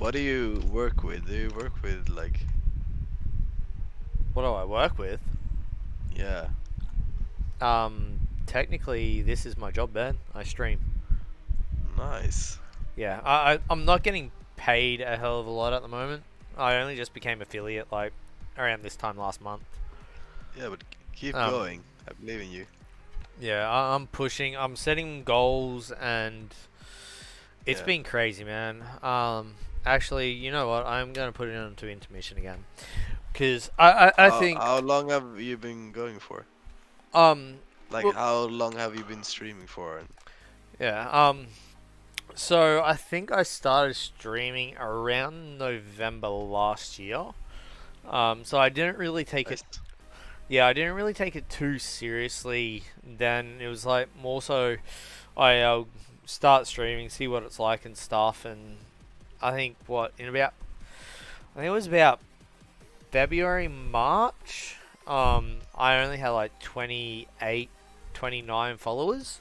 What do you work with? Do you work with like, What do I work with? yeah, Technically, this is my job, man. I stream. nice. Yeah, I'm not getting paid a hell of a lot at the moment. I only just became affiliate like around this time last month. Yeah, but keep Um, going. I believe in you. yeah, I'm pushing. I'm setting goals, and it's Yeah. been crazy, man. Actually, you know what? I'm gonna put it into intermission again, because I think How long have you been going for? um Like, well, how long have you been streaming for? And yeah so I think I started streaming around November last year. So I didn't really take it. nice. Yeah, I didn't really take it too seriously. Then it was like more so I start streaming, see what it's like and stuff. And I think I think it was about February, March. I only had like 28, 29 followers.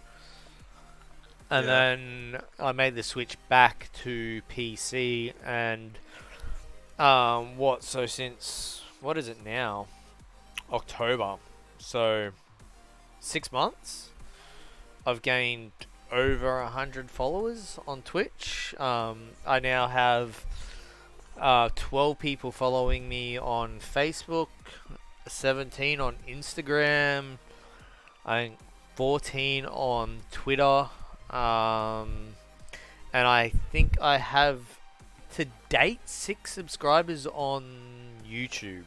And Yeah. then I made the switch back to PC and so since what is it now? October. So 6 months. I've gained over 100 followers on Twitch. I now have 12 people following me on Facebook, 17 on Instagram, I think 14 on Twitter, and I think I have to date 6 subscribers on YouTube.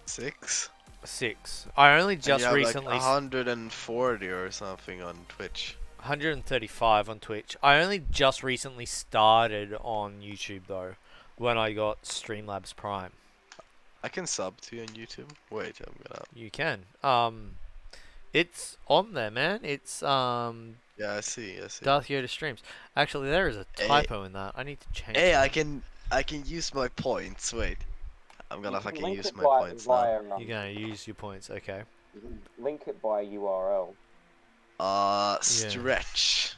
6? Six. I only And you just have like recently 140 or something on Twitch. 135 on Twitch. I only just recently started on YouTube though, when I got Streamlabs Prime. I can sub to you on YouTube. Wait, I'm gonna. You can. It's on there, man. It's Yeah, I see. I see. Darth Yoda streams. Actually, there is a Hey, typo in that. I need to change hey, that. I can use my points. Wait, I'm You gonna can fucking link use it my points now. You're gonna use your points, okay? you can link it by URL. Yeah. Stretch.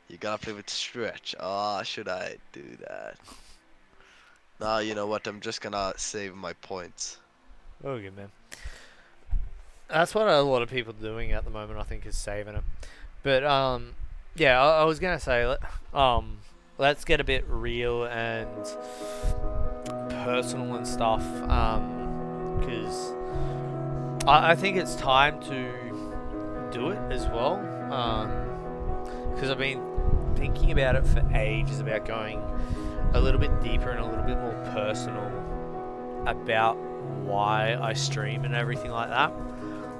You gotta play with stretch. Should I do that? Nah, you know what? I'm just gonna save my points. Oh, good man. That's what a lot of people are doing at the moment. I think is saving it. But yeah, I was gonna say, let's get a bit real and personal and stuff, because I think it's time to do it as well. Because I've been thinking about it for ages about going a little bit deeper and a little bit more personal about why I stream and everything like that.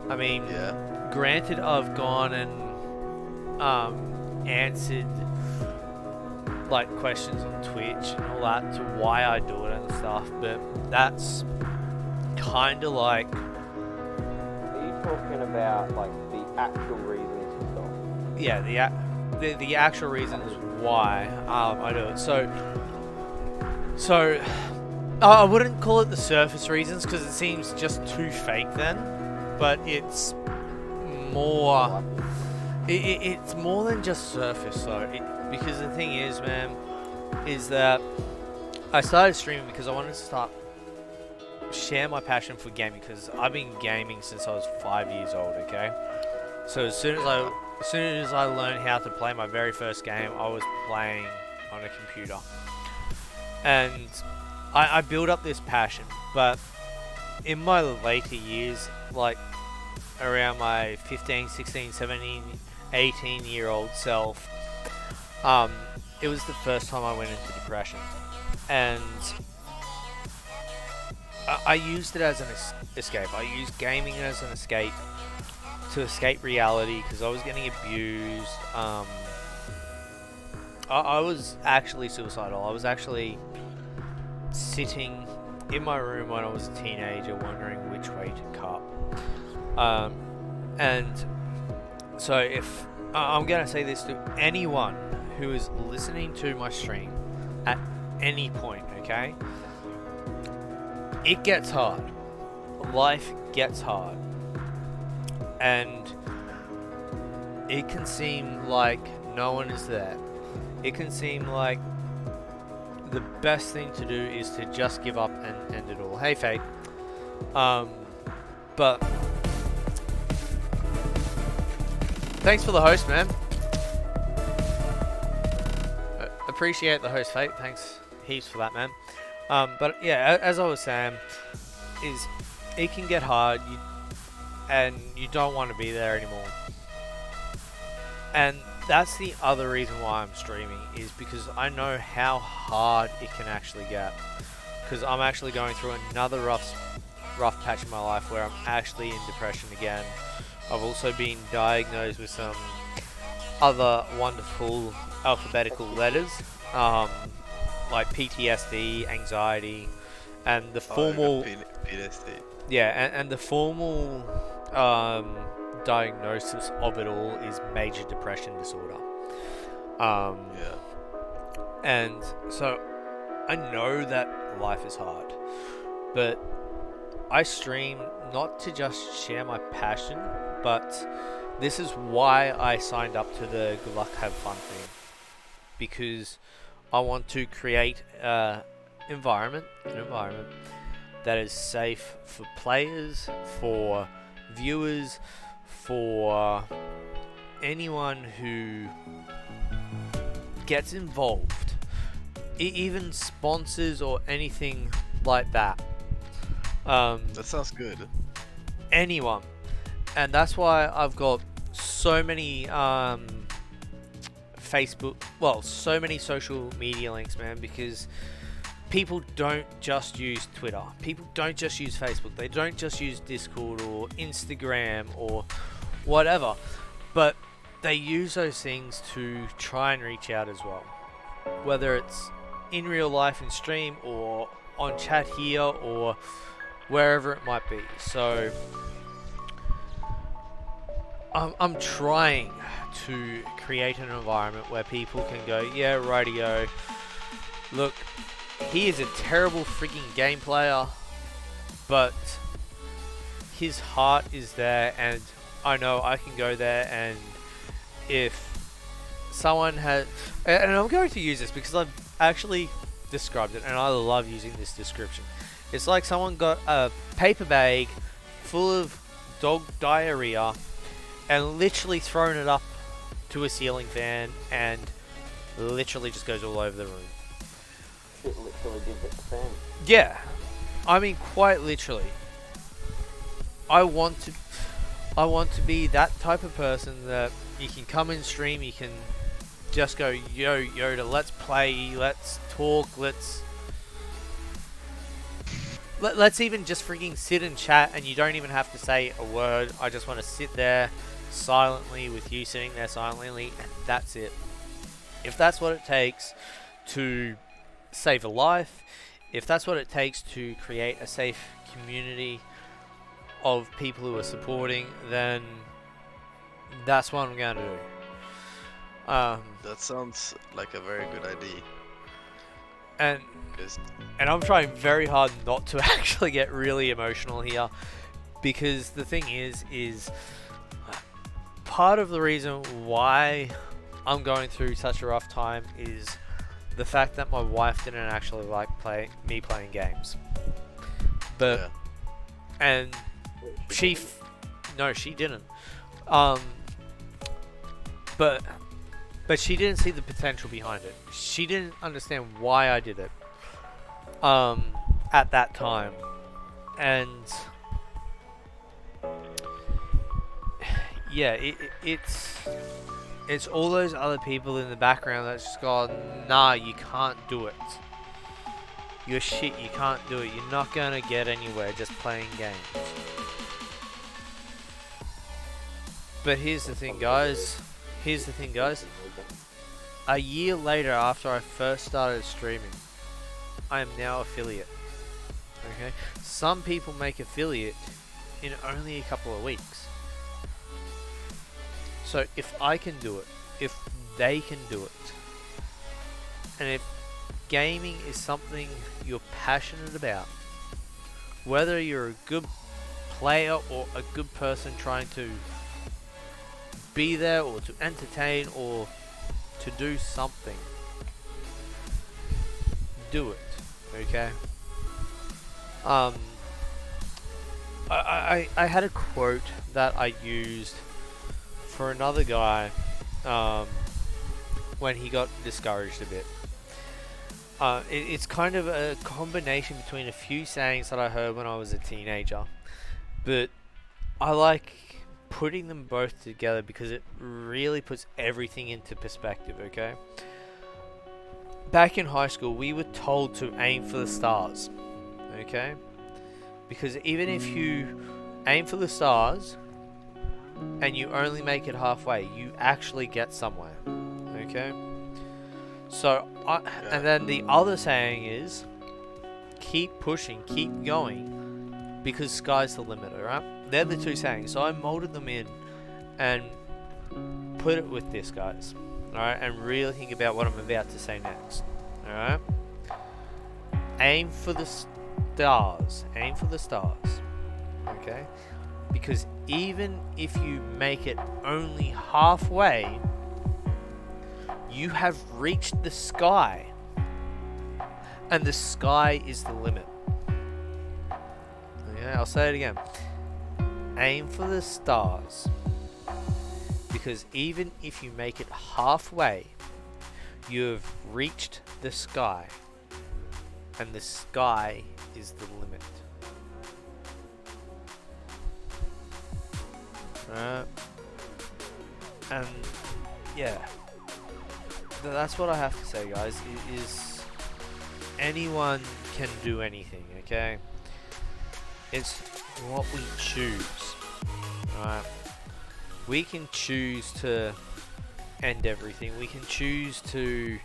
I mean, Yeah. granted, I've gone and answered like questions on Twitch and all that to why I do it and stuff, but that's kind of like, Are you talking about like the actual reasons and stuff? yeah, the actual reasons why I do it. So I wouldn't call it the surface reasons because it seems just too fake then, but it's more. It's more than just surface though, because the thing is, man, is that I started streaming because I wanted to share my passion for gaming because I've been gaming since I was 5 years old. Okay, so as soon as I learned how to play my very first game, I was playing on a computer, and I built up this passion. But in my later years, like around my 15, 16, 17, 18-year-old self, it was the first time I went into depression, and I used it as an escape. I used gaming as an escape to escape reality because I was getting abused. I was actually suicidal. I was actually sitting in my room when I was a teenager, wondering which way to cut. And so if I'm going to say this to anyone who is listening to my stream at any point, okay? It gets hard. Life gets hard. And it can seem like no one is there. It can seem like the best thing to do is to just give up and end it all. Hey, Fate. But thanks for the host, man. Appreciate the host, Fate. Thanks heaps for that, man. But yeah, as I was saying, is it can get hard, and you don't want to be there anymore. And that's the other reason why I'm streaming, is because I know how hard it can actually get. Because I'm actually going through another rough patch in my life where I'm actually in depression again. I've also been diagnosed with some other wonderful alphabetical letters, like PTSD, anxiety, and the formal PTSD. yeah, and the formal diagnosis of it all is major depression disorder. Yeah. And so I know that life is hard, but I stream not to just share my passion, but this is why I signed up to the Good Luck Have Fun thing, because I want to create an environment that is safe for players, for viewers, for anyone who gets involved, even sponsors or anything like that. That sounds good. Anyone. And that's why I've got so many so many social media links, man, because people don't just use Twitter. People don't just use Facebook. They don't just use Discord or Instagram or whatever. But they use those things to try and reach out as well. Whether it's in real life in stream or on chat here or wherever it might be. So I'm trying to create an environment where people can go, yeah, rightio, look, he is a terrible freaking game player, but his heart is there, and I know I can go there, and if someone has, and I'm going to use this because I've actually described it, and I love using this description. It's like someone got a paper bag full of dog diarrhea and literally thrown it up to a ceiling fan and literally just goes all over the room. Shit literally did hit the fan. Yeah, I mean quite literally. I want to be that type of person that you can come in stream, you can just go, yo Yoda, let's play, let's talk, let's even just freaking sit and chat, and you don't even have to say a word. I just want to sit there silently with you sitting there silently, and that's it. If that's what it takes to save a life, if that's what it takes to create a safe community of people who are supporting, then that's what I'm going to do. That sounds like a very good idea. And Because I'm trying very hard not to actually get really emotional here, because the thing is part of the reason why I'm going through such a rough time is the fact that my wife didn't actually like me playing games. But yeah. and she didn't. But she didn't see the potential behind it. She didn't understand why I did it at that time. And yeah, it's all those other people in the background that's just gone, nah, you can't do it. You're shit, you can't do it. You're not gonna get anywhere just playing games. But here's the thing, guys. A year later, after I first started streaming, I am now affiliate. Okay? Some people make affiliate in only a couple of weeks. So if I can do it, if they can do it, and if gaming is something you're passionate about, whether you're a good player or a good person trying to be there or to entertain or to do something, do it. Okay. Um, I had a quote that I used for another guy when he got discouraged a bit. It's kind of a combination between a few sayings that I heard when I was a teenager, but I like putting them both together because it really puts everything into perspective, okay? Back in high school, we were told to aim for the stars, okay? Because even if you aim for the stars and you only make it halfway, you actually get somewhere, okay? So, and then the other saying is, keep pushing, keep going, because sky's the limit, alright? They're the two sayings. So I molded them in and put it with this, guys, alright? And really think about what I'm about to say next, alright? Aim for the stars. Aim for the stars, okay? Because even if you make it only halfway, you have reached the sky, and the sky is the limit. Okay, I'll say it again. Aim for the stars, because even if you make it halfway, you have reached the sky, and the sky is the limit. And yeah, that's what I have to say, guys. Is anyone can do anything, okay? It's what we choose, right? We can choose to end everything. We can choose to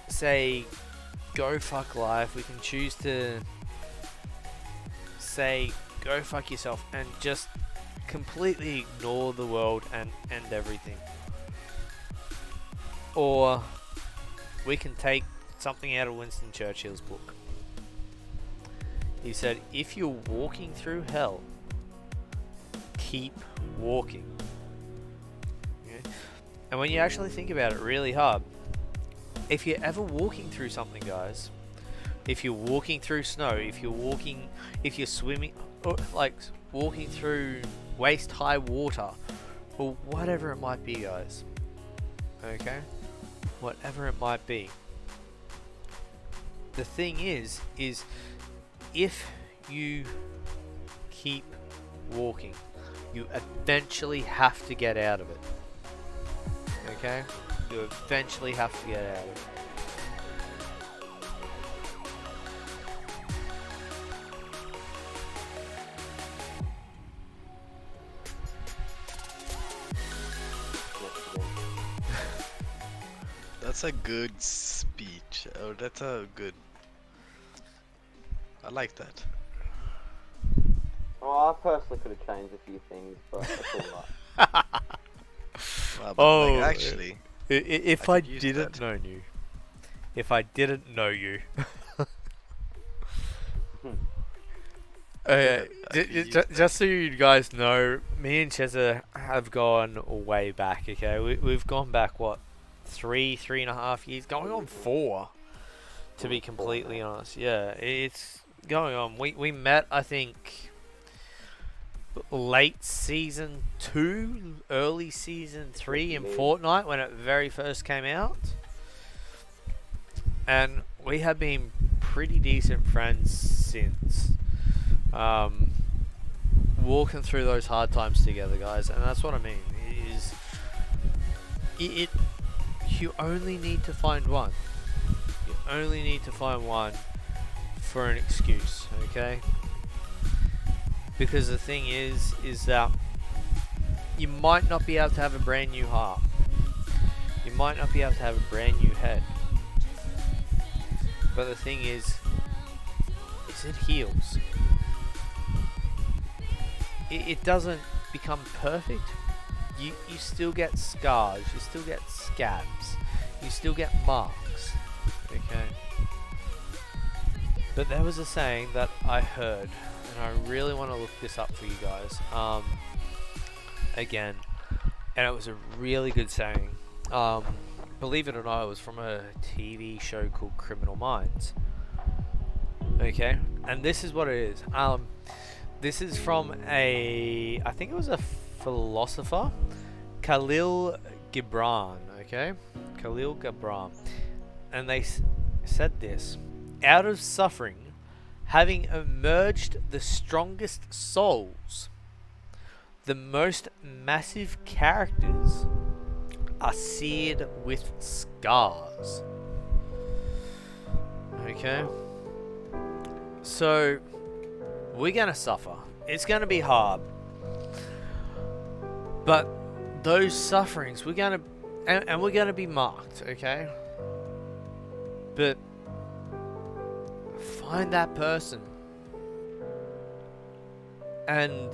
say, go fuck life. We can choose to say, go fuck yourself, and just completely ignore the world and end everything. Or we can take something out of Winston Churchill's book. He said, if you're walking through hell, keep walking. Okay? And when you actually think about it really hard, if you're ever walking through something, guys, if you're walking through snow, if you're swimming, or like walking through waist high water, or whatever it might be, guys, okay, whatever it might be, the thing is if you keep walking, you eventually have to get out of it, okay? You eventually have to get out of it. That's a good speech. Oh, that's a good. I like that. Oh, I personally could have changed a few things, but that's all right. Wow, but Oh, like, actually, if I I could use didn't that. know you, if I didn't know you, I could use that. just so you guys know, me and Cheza have gone way back. Okay, we've gone back what, 3.5 years, going on 4, to be completely honest. Yeah, it's going on. We met, I think, late season 2, early season 3 in Fortnite when it very first came out, and we have been pretty decent friends since. Walking through those hard times together, guys, and that's what I mean. You only need to find one. You only need to find one for an excuse, okay? Because the thing is that you might not be able to have a brand new heart. You might not be able to have a brand new head. But the thing is it heals. It doesn't become perfect. You still get scars, you still get scabs, you still get marks, okay? But there was a saying that I heard, and I really want to look this up for you guys, again, and it was a really good saying. believe it or not, it was from a TV show called Criminal Minds. Okay, and this is what it is. This is from I think it was a philosopher, Khalil Gibran. Okay, Khalil Gibran, and they said this: out of suffering, having emerged the strongest souls, the most massive characters are seared with scars. Okay? So, we're gonna suffer. It's gonna be hard. But those sufferings, we're gonna be marked, okay? But find that person, and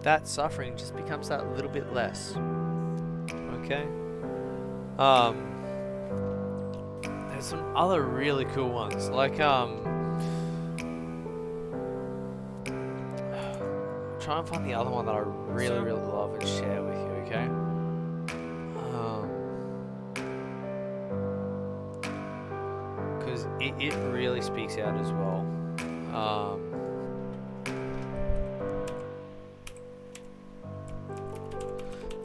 that suffering just becomes that little bit less. Okay. There's some other really cool ones, like try and find the other one that I really love and share with you. Okay. Because it really speaks out as well.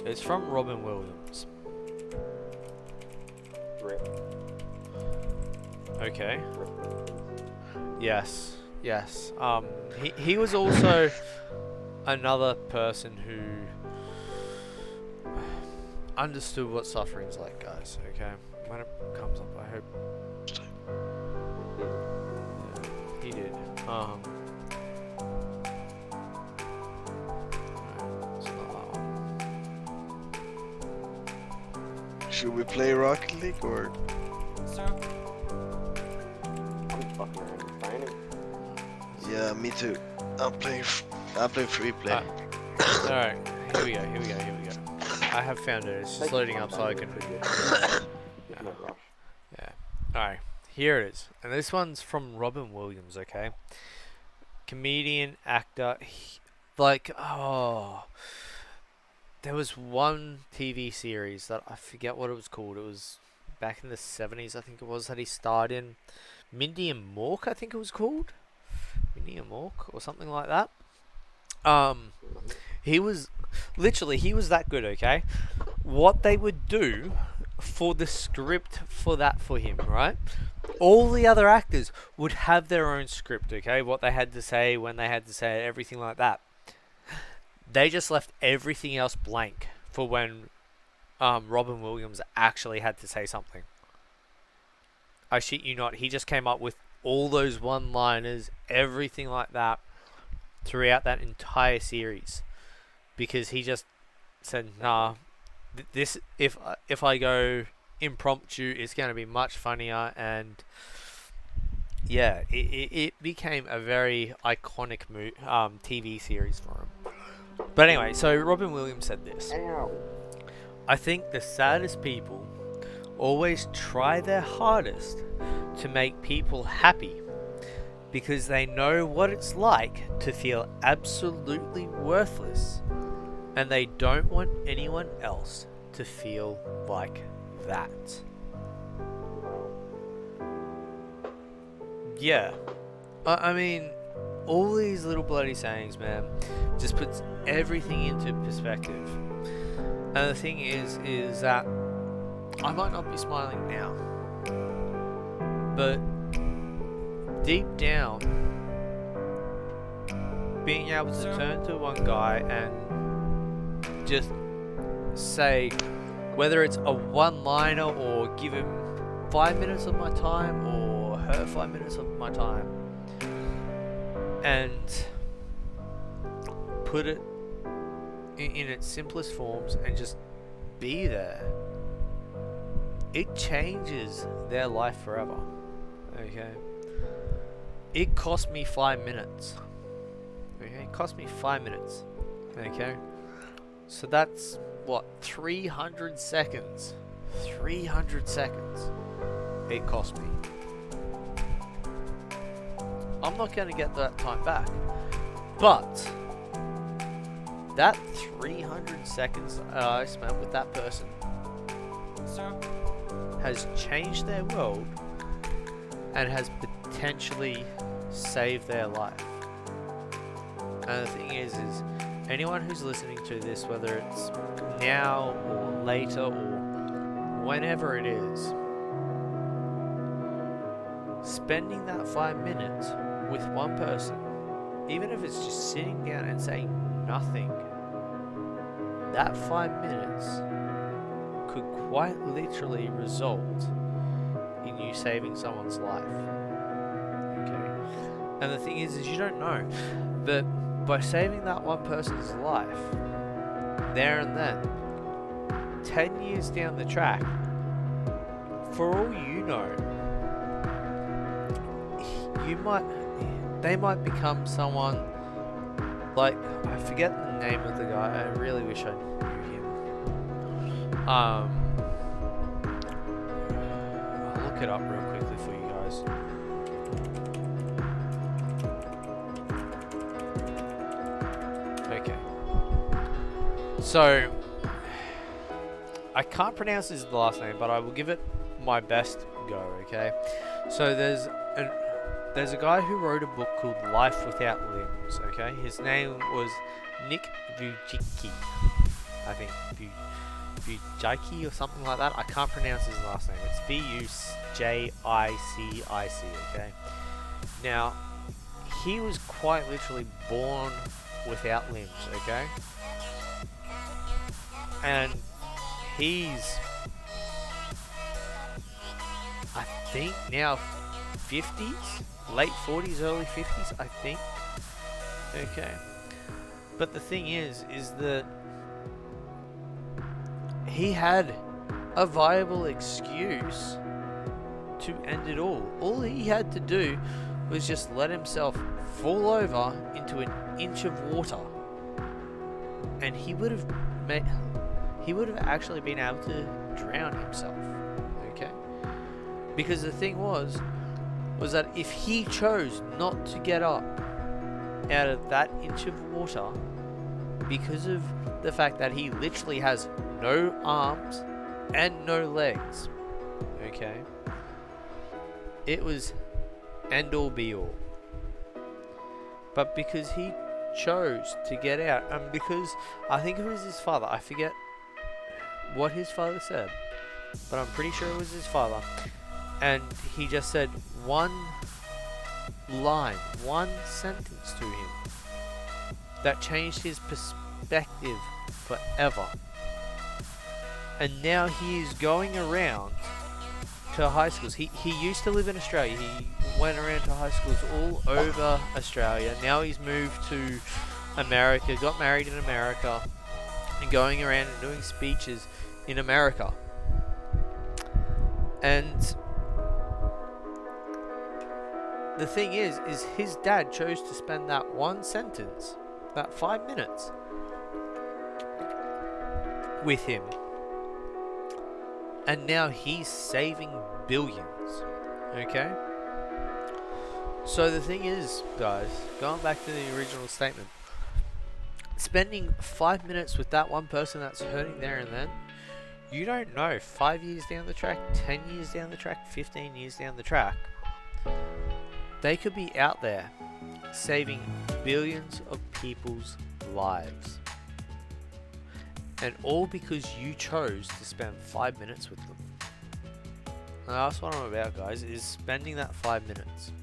It's from Robin Williams. Rip. Okay. Yes. He was also another person who understood what suffering's like, guys. Okay. When it comes up, I hope. Yeah, he did. No, it's not that one. Should we play Rocket League or? I'm fucking around playing it. Yeah, me too. I'm playing free play. Alright, here we go. I have found it. It's just loading up so I can. There's no rush. Yeah. Alright, here it is. And this one's from Robin Williams, okay? Comedian, actor. There was one TV series that I forget what it was called. It was back in the 70s, I think it was, that he starred in. Mindy and Mork, I think it was called. Mindy and Mork, or something like that. He was that good, okay? What they would do for the script for him, right? All the other actors would have their own script, okay? What they had to say, when they had to say it, everything like that. They just left everything else blank for when Robin Williams actually had to say something. I shit you not, he just came up with all those one-liners, everything like that, throughout that entire series, because he just said, "Nah, this if I go impromptu, it's going to be much funnier." And yeah, it became a very iconic TV series for him. But anyway, so Robin Williams said this: Ow. I think the saddest people always try their hardest to make people happy, because they know what it's like to feel absolutely worthless, and they don't want anyone else to feel like that. Yeah, I mean, all these little bloody sayings, man, just puts everything into perspective. And the thing is that I might not be smiling now, but deep down, being able to turn to one guy and just say, whether it's a one-liner or give him 5 minutes of my time or her 5 minutes of my time, and put it in its simplest forms and just be there, it changes their life forever. Okay, it cost me 5 minutes. Okay, it cost me 5 minutes. Okay, so that's what, 300 seconds. 300 seconds it cost me. I'm not going to get that time back, but that 300 seconds I spent with that person has changed their world and has potentially saved their life. And the thing is anyone who's listening to this, whether it's now or later or whenever it is, spending that 5 minutes with one person, even if it's just sitting down and saying nothing, that 5 minutes could quite literally result in you saving someone's life. Okay? And the thing is you don't know, but by saving that one person's life, there and then, 10 years down the track, for all you know, they might become someone like, I forget the name of the guy, I really wish I knew him. I'll look it up real quickly for you guys. Okay. So, I can't pronounce his last name, but I will give it my best go, okay? So there's a guy who wrote a book called Life Without Limbs, okay? His name was Nick Vujicki, I think. Vujicki or something like that. I can't pronounce his last name. It's Vujiccic, okay? Now, he was quite literally born without limbs, okay? And he's, I think now 50s, late 40s, early 50s, I think. Okay. But the thing is that he had a viable excuse to end it all. All he had to do was just let himself fall over into an inch of water, and he would have actually been able to drown himself. Okay? Because the thing was that if he chose not to get up out of that inch of water, because of the fact that he literally has no arms and no legs, okay, it was end all be all. But because he chose to get out, and because I think it was his father, I forget what his father said, but I'm pretty sure it was his father, and he just said one line, one sentence to him that changed his perspective forever. And now he is going around to high schools. He used to live in Australia. He went around to high schools all over Australia. Now he's moved to America, got married in America, and going around and doing speeches in America. And the thing is his dad chose to spend that one sentence, that 5 minutes, with him. And now he's saving billions. Okay? So the thing is, guys, going back to the original statement, spending 5 minutes with that one person that's hurting there and then, you don't know, 5 years down the track, 10 years down the track, 15 years down the track, they could be out there saving billions of people's lives. And all because you chose to spend 5 minutes with them. And that's what I'm about, guys, is spending that 5 minutes.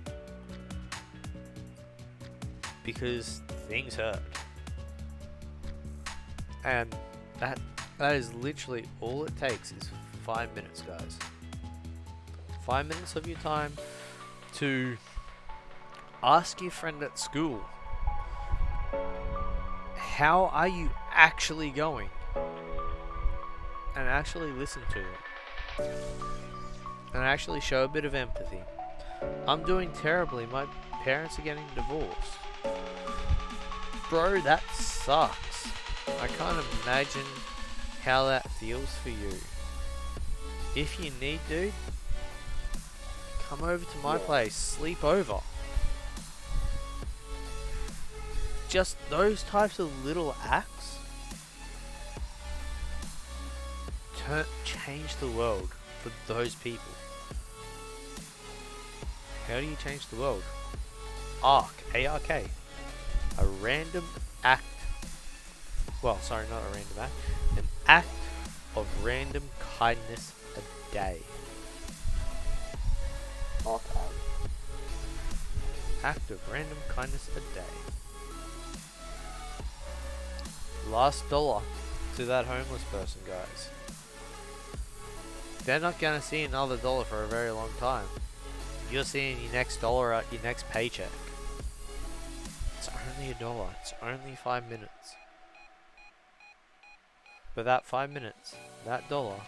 Because things hurt. And that is literally all it takes is 5 minutes, guys. 5 minutes of your time to ask your friend at school, how are you actually going? And actually listen to them. And actually show a bit of empathy. I'm doing terribly. My parents are getting divorced. Bro, that sucks. I can't imagine how that feels for you. If you need, dude, come over to my place. Sleep over. Just those types of little acts change the world. for those people. How do you change the world? ARK, A-R-K. A random act. Well, sorry, not a random act. An act of random kindness a day. Okay. Act of random kindness a day. Last dollar to that homeless person, guys. They're not gonna see another dollar for a very long time. You're seeing your next dollar at your next paycheck. It's only $1. It's only 5 minutes. But that 5 minutes, that dollar,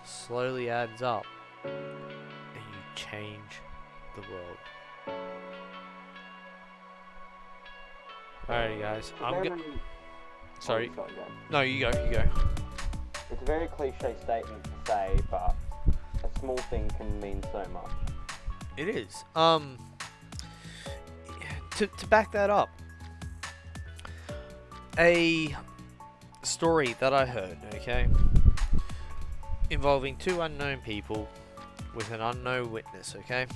slowly adds up, and you change the world. Alrighty, guys. Sorry. Go. No, you go. It's a very cliche statement to say, but a small thing can mean so much. It is. To back that up, a story that I heard, okay, involving two unknown people with an unknown witness, okay?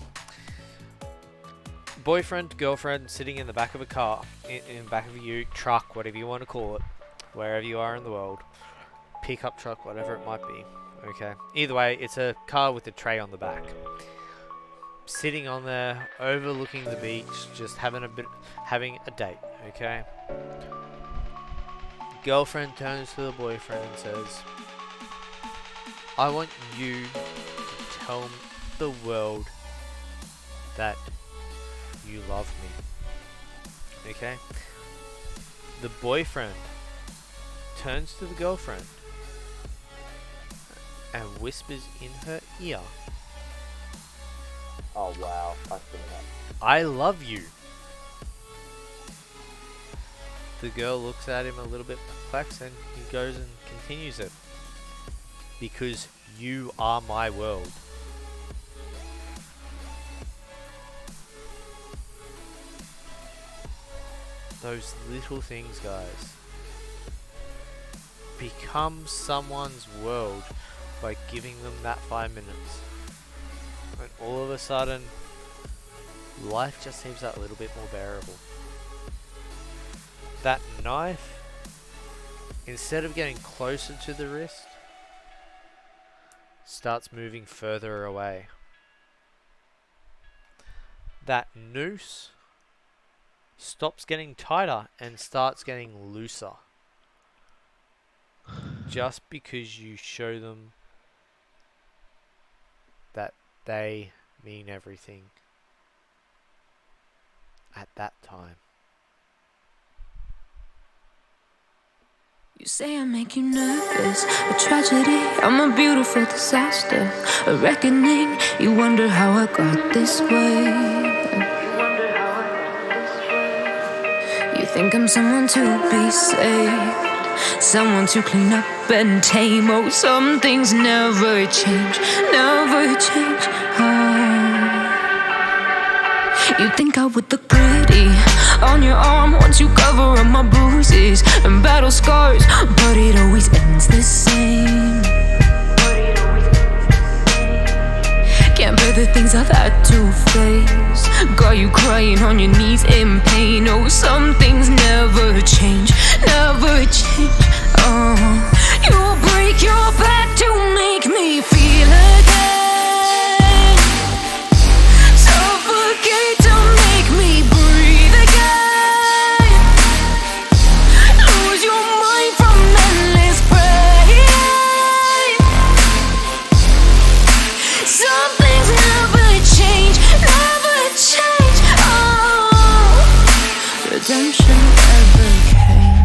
Boyfriend, girlfriend sitting in the back of a car, in the back of a ute, truck, whatever you want to call it, wherever you are in the world, pickup truck, whatever it might be, okay? Either way, it's a car with a tray on the back. Sitting on there, overlooking the beach, just having a date, okay? Girlfriend turns to the boyfriend and says, I want you to tell the world that you love me. Okay? The boyfriend turns to the girlfriend and whispers in her ear, Oh wow, I see that. I love you. The girl looks at him a little bit perplexed and he goes and continues it. Because you are my world. Those little things, guys. Become someone's world by giving them that 5 minutes. And all of a sudden, life just seems that little bit more bearable. That knife, instead of getting closer to the wrist, starts moving further away. That noose stops getting tighter and starts getting looser. Just because you show them that they mean everything at that time. You say I make you nervous, a tragedy, I'm a beautiful disaster, a reckoning, you wonder how I got this way. You think I'm someone to be saved, someone to clean up and tame. Oh, some things never change, never change. You think I would look pretty on your arm once you cover up my bruises and battle scars, but it always ends the same. Can't bear the things I've had to face, got you crying on your knees in pain. Oh, some things never change, never change. You'll break your back to make me feel again, suffocate to make me breathe again, lose your mind from endless pain. Some things never change, never change. Redemption never came.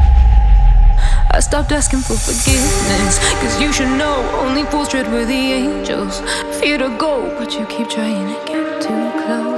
I stopped asking for forgiveness, cause you should know only fools tread where the angels fear to go, but you keep trying to get too close.